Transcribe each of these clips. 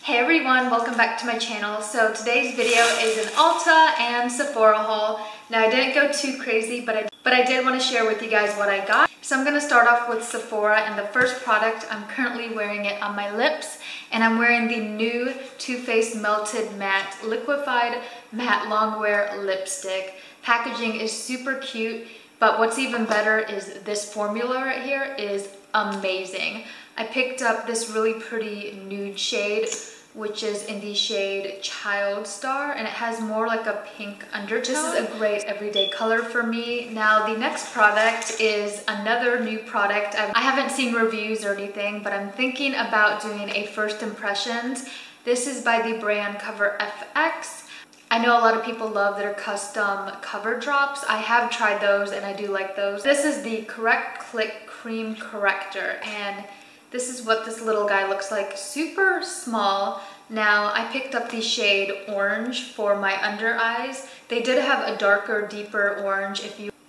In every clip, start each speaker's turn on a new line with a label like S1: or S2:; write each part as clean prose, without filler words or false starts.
S1: Hey everyone, welcome back to my channel. So today's video is an Ulta and Sephora haul. Now I didn't go too crazy, but I did want to share with you guys what I got. So I'm going to start off with Sephora, and the first product, I'm currently wearing it on my lips, and I'm wearing the new Too Faced Melted Matte Liquefied Matte Longwear Lipstick. Packaging is super cute, but what's even better is this formula right here is amazing. I picked up this really pretty nude shade, which is in the shade Child Star, and it has more like a pink undertone. This is a great everyday color for me. Now the next product is another new product. I haven't seen reviews or anything, but I'm thinking about doing a first impressions. This is by the brand Cover FX. I know a lot of people love their custom cover drops. I have tried those and I do like those. This is the Correct Click Cream Corrector, and this is what this little guy looks like, super small. Now I picked up the shade Orange for my under eyes. They did have a darker, deeper orange.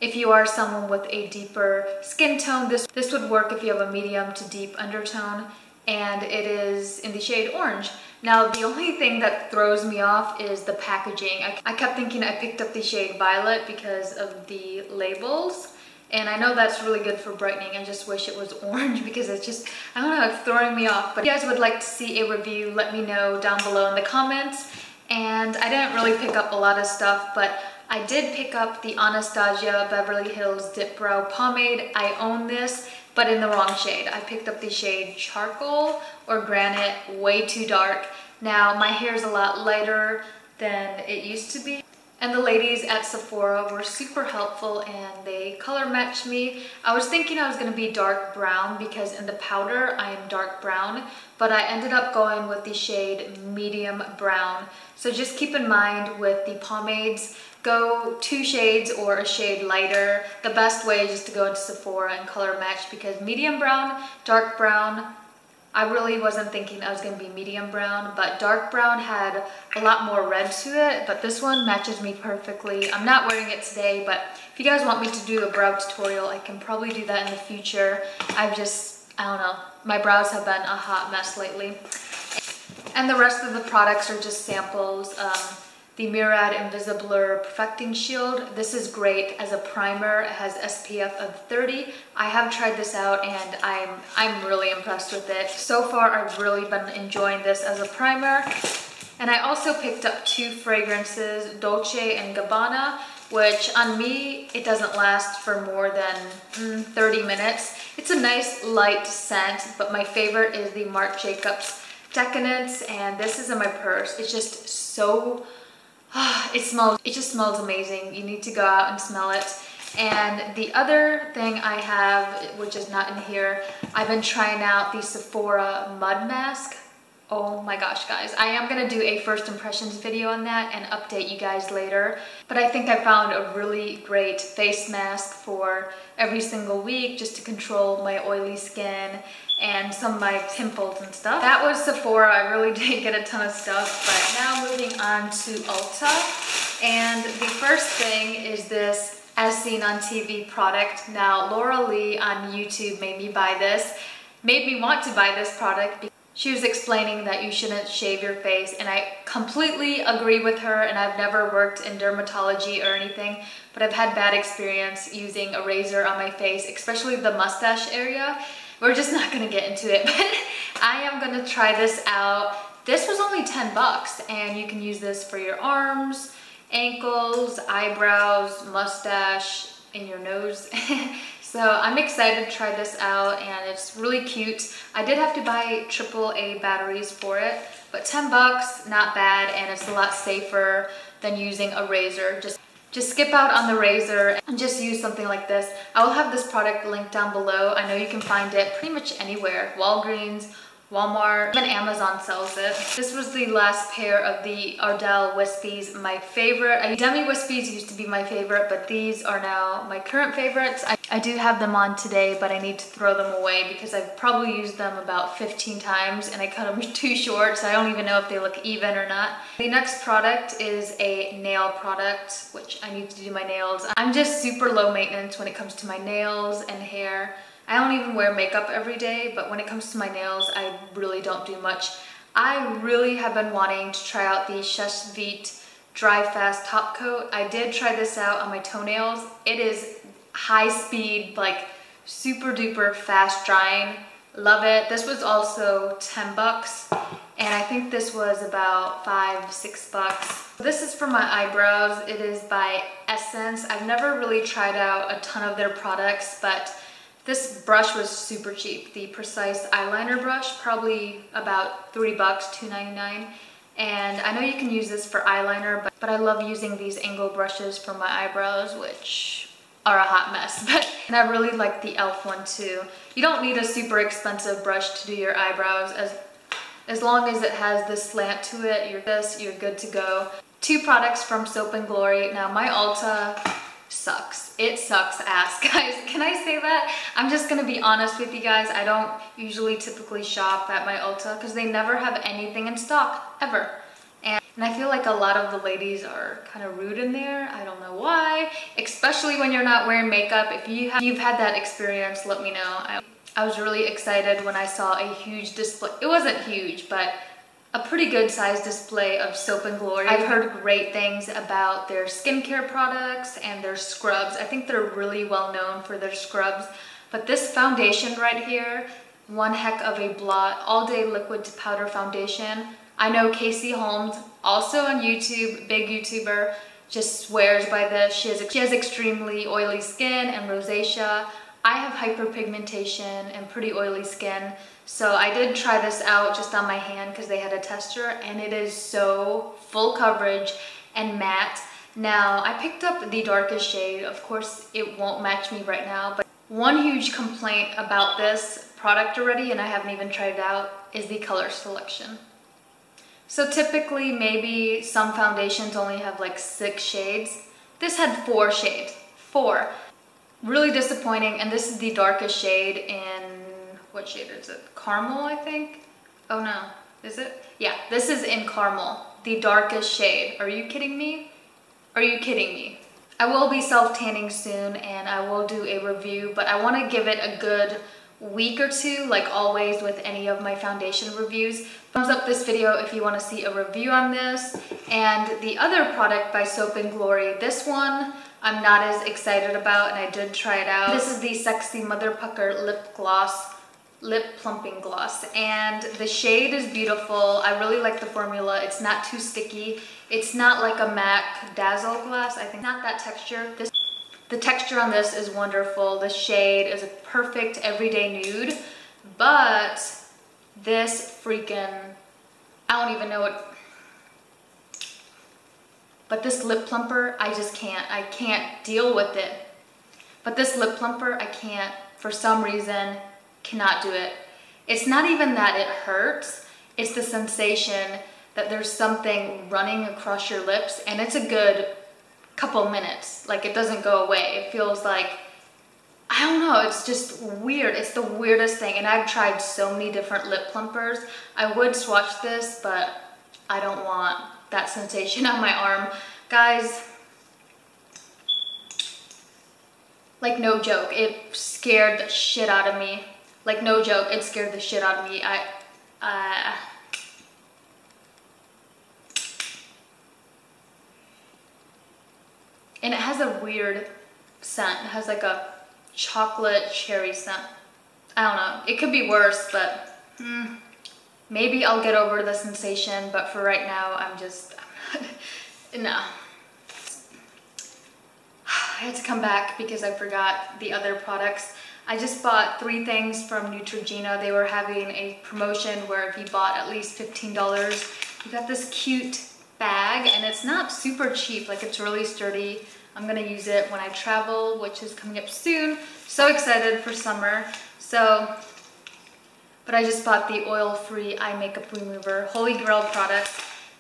S1: If you are someone with a deeper skin tone, this would work if you have a medium to deep undertone, and it is in the shade Orange. Now the only thing that throws me off is the packaging. I kept thinking I picked up the shade Violet because of the labels. And I know that's really good for brightening. I just wish it was orange because it's just, I don't know, it's throwing me off. But if you guys would like to see a review, let me know down below in the comments. And I didn't really pick up a lot of stuff, but I did pick up the Anastasia Beverly Hills Dip Brow Pomade. I own this, but in the wrong shade. I picked up the shade Charcoal or Granite, way too dark. Now my hair is a lot lighter than it used to be. And the ladies at Sephora were super helpful and they color matched me. I was thinking I was going to be dark brown because in the powder I am dark brown, but I ended up going with the shade medium brown. So just keep in mind with the pomades, go 2 shades or a shade lighter. The best way is just to go into Sephora and color match, because medium brown, dark brown, I really wasn't thinking I was going to be medium brown, but dark brown had a lot more red to it, but this one matches me perfectly. I'm not wearing it today, but if you guys want me to do a brow tutorial, I can probably do that in the future. I don't know, my brows have been a hot mess lately. And the rest of the products are just samples. The Murad Invisiblur Perfecting Shield. This is great as a primer. It has SPF of 30. I have tried this out and I'm really impressed with it. So far, I've really been enjoying this as a primer. And I also picked up 2 fragrances, Dolce & Gabbana, which on me, it doesn't last for more than 30 minutes. It's a nice light scent, but my favorite is the Marc Jacobs Decadence, and this is in my purse. It's just so... it just smells amazing. You need to go out and smell it. And the other thing I have, which is not in here, I've been trying out the Sephora Mud Mask. Oh my gosh, guys. I am going to do a first impressions video on that and update you guys later. But I think I found a really great face mask for every single week just to control my oily skin and some of my pimples and stuff. That was Sephora. I really didn't get a ton of stuff, but now moving on to Ulta. And the first thing is this As Seen on TV product. Now, Laura Lee on YouTube made me want to buy this product because she was explaining that you shouldn't shave your face, and I completely agree with her, and I've never worked in dermatology or anything, but I've had bad experience using a razor on my face, especially the mustache area. We're just not gonna get into it, but I am gonna try this out. This was only 10 bucks, and you can use this for your arms, ankles, eyebrows, mustache, and your nose. So I'm excited to try this out, and it's really cute. I did have to buy AAA batteries for it, but 10 bucks, not bad, and it's a lot safer than using a razor. Just skip out on the razor and just use something like this. I will have this product linked down below. I know you can find it pretty much anywhere. Walgreens, Walmart, even Amazon sells it. This was the last pair of the Ardell Wispies, my favorite. Demi Wispies used to be my favorite, but these are now my current favorites. I do have them on today, but I need to throw them away because I've probably used them about 15 times and I cut them too short, so I don't even know if they look even or not. The next product is a nail product, which I need to do my nails. I'm just super low maintenance when it comes to my nails and hair. I don't even wear makeup every day, but when it comes to my nails, I really don't do much. I really have been wanting to try out the Shush Vite Dry Fast Top Coat. I did try this out on my toenails. It is high speed, like super duper fast drying. Love it. This was also 10 bucks, and I think this was about $5-6. This is for my eyebrows. It is by Essence. I've never really tried out a ton of their products, but this brush was super cheap. The Precise eyeliner brush, probably about $3, $2.99. And I know you can use this for eyeliner, but I love using these angle brushes for my eyebrows, which are a hot mess. And I really like the e.l.f. one too. You don't need a super expensive brush to do your eyebrows. As long as it has this slant to it, you're good to go. 2 products from Soap & Glory. Now my Ulta sucks. It sucks ass, guys. Can I say that? I'm just gonna be honest with you guys. I don't usually typically shop at my Ulta because they never have anything in stock, ever. And I feel like a lot of the ladies are kind of rude in there. I don't know why, especially when you're not wearing makeup. If you've had that experience, let me know. I was really excited when I saw a huge display. It wasn't huge, but a pretty good sized display of Soap & Glory. I've heard great things about their skincare products and their scrubs. I think they're really well known for their scrubs. But this foundation right here, one heck of a blot, all day liquid to powder foundation. I know Casey Holmes, also on YouTube, big YouTuber, just swears by this. She has extremely oily skin and rosacea. I have hyperpigmentation and pretty oily skin, so I did try this out just on my hand because they had a tester, and it is so full coverage and matte. Now, I picked up the darkest shade. Of course, it won't match me right now, but one huge complaint about this product already, and I haven't even tried it out, is the color selection. So typically, maybe some foundations only have like 6 shades. This had 4 shades, 4. Really disappointing, and this is the darkest shade in, what shade is it? Caramel, I think? Oh no, is it? Yeah, this is in Caramel, the darkest shade. Are you kidding me? Are you kidding me? I will be self-tanning soon, and I will do a review, but I want to give it a good week or 2, like always with any of my foundation reviews. Thumbs up this video if you want to see a review on this. And the other product by Soap & Glory, this one I'm not as excited about, and I did try it out. This is the Sexy Mother Pucker Lip Plumping Gloss, and the shade is beautiful. I really like the formula. It's not too sticky. It's not like a MAC Dazzle Glass. I think not that texture. The texture on this is wonderful. The shade is a perfect everyday nude, but this freaking, I don't even know what, but this lip plumper, I can't deal with it. But this lip plumper, I can't, for some reason, cannot do it. It's not even that it hurts, it's the sensation that there's something running across your lips, and it's a good couple minutes. Like, it doesn't go away. It feels like, I don't know, it's just weird. It's the weirdest thing, and I've tried so many different lip plumpers. I would swatch this, but I don't want that sensation on my arm. Guys, like no joke, it scared the shit out of me. Like no joke, it scared the shit out of me. And it has a weird scent. It has like a chocolate cherry scent. I don't know, it could be worse, but maybe I'll get over the sensation, but for right now, I'm no. I had to come back because I forgot the other products. I just bought 3 things from Neutrogena. They were having a promotion where if you bought at least $15, you got this cute bag, and it's not super cheap, like it's really sturdy. I'm gonna use it when I travel, which is coming up soon. So excited for summer. But I just bought the oil-free eye makeup remover, Holy Grail product,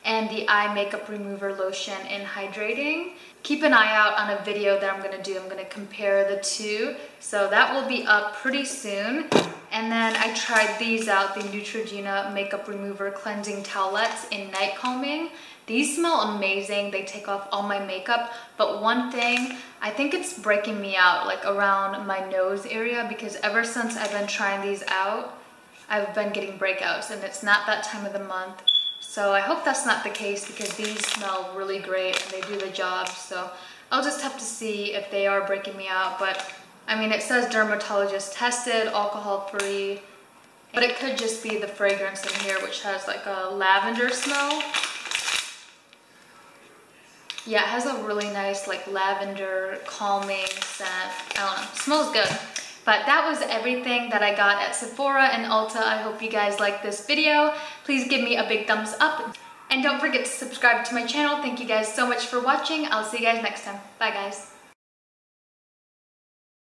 S1: and the eye makeup remover lotion in hydrating. Keep an eye out on a video that I'm gonna do. I'm gonna compare the 2. So that will be up pretty soon. And then I tried these out, the Neutrogena Makeup Remover Cleansing Towelettes in Night Calming. These smell amazing. They take off all my makeup. But one thing, I think it's breaking me out, like around my nose area, because ever since I've been trying these out, I've been getting breakouts, and it's not that time of the month. So I hope that's not the case because these smell really great and they do the job. So I'll just have to see if they are breaking me out. But I mean, it says dermatologist tested, alcohol free, but it could just be the fragrance in here, which has like a lavender smell. Yeah, it has a really nice like lavender calming scent. I don't know, it smells good. But that was everything that I got at Sephora and Ulta. I hope you guys liked this video. Please give me a big thumbs up. And don't forget to subscribe to my channel. Thank you guys so much for watching. I'll see you guys next time. Bye guys.